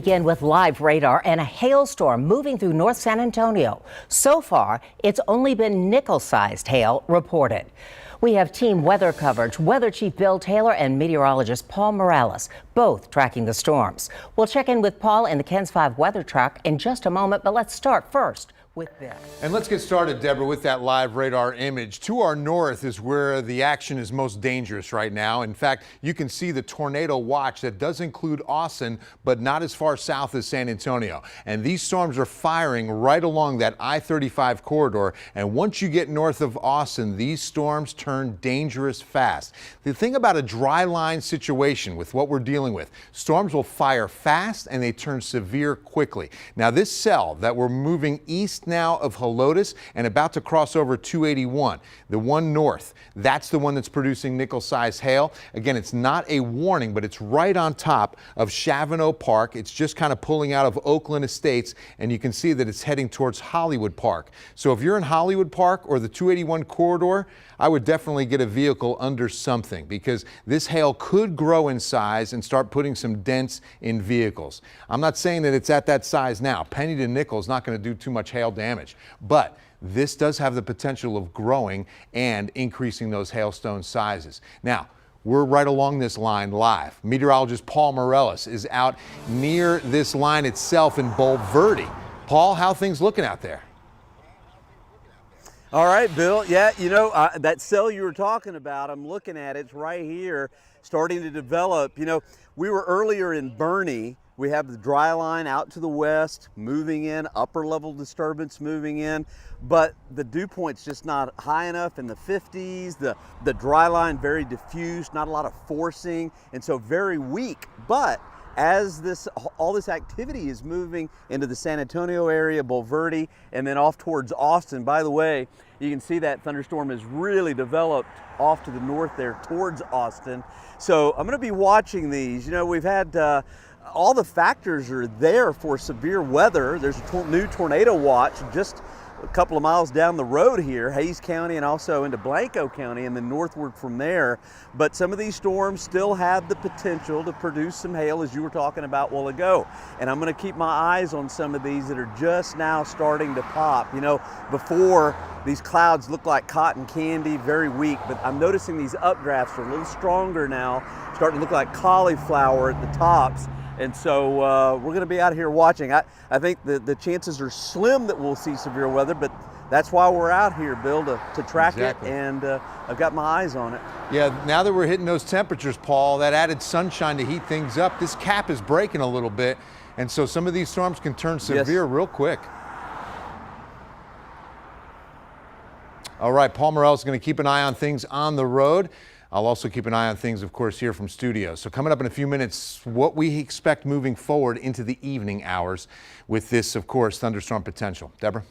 Begin with live radar and a hailstorm moving through North San Antonio. So far, it's only been nickel-sized hail reported. We have team weather coverage, Weather Chief Bill Taylor and meteorologist Paul Morales, both tracking the storms. We'll check in with Paul in the KENS 5 weather truck in just a moment, but let's start first with this. And let's get started, Deborah, with that live radar image. To our north is where the action is most dangerous right now. In fact, you can see the tornado watch that does include Austin, but not as far south as San Antonio. And these storms are firing right along that I-35 corridor. And once you get north of Austin, these storms turn dangerous fast. The thing about a dry line situation with what we're dealing with, storms will fire fast and they turn severe quickly. Now, this cell that we're moving east now of Helotes and about to cross over 281, the one north, that's the one that's producing nickel-sized hail. Again, it's not a warning, but it's right on top of Chavano Park. It's just kind of pulling out of Oakland Estates, and you can see that it's heading towards Hollywood Park. So if you're in Hollywood Park or the 281 corridor, I would definitely get a vehicle under something, because this hail could grow in size and start putting some dents in vehicles. I'm not saying that it's at that size now. Penny to nickel is not going to do too much hail damage, but this does have the potential of growing and increasing those hailstone sizes. Now, we're right along this line live. Meteorologist Paul Morales is out near this line itself in Bulverde. Paul, how are things looking out there? All right, Bill. Yeah, you know, that cell you were talking about, I'm looking at it. It's right here, starting to develop. You know, we were earlier in Bernie. We have the dry line out to the west, moving in, upper level disturbance moving in, but the dew point's just not high enough in the 50s. The dry line very diffuse, not a lot of forcing, and so very weak. But as all this activity is moving into the San Antonio area, Bulverde, and then off towards Austin. By the way, you can see that thunderstorm has really developed off to the north there towards Austin. So I'm going to be watching these. You know, we've had all the factors are there for severe weather. There's a new tornado watch just a couple of miles down the road here, Hays County and also into Blanco County and then northward from there. But some of these storms still have the potential to produce some hail, as you were talking about a while ago. And I'm going to keep my eyes on some of these that are just now starting to pop. You know, before these clouds look like cotton candy, very weak, but I'm noticing these updrafts are a little stronger now, starting to look like cauliflower at the tops. And so we're going to be out here watching. I think the chances are slim that we'll see severe weather, but that's why we're out here, Bill, to track it, and I've got my eyes on it. Yeah, now that we're hitting those temperatures, Paul, that added sunshine to heat things up, this cap is breaking a little bit, and so some of these storms can turn severe real quick. All right, Paul Morales is going to keep an eye on things on the road. I'll also keep an eye on things, of course, here from studio. So coming up in a few minutes, what we expect moving forward into the evening hours with this, of course, thunderstorm potential. Deborah?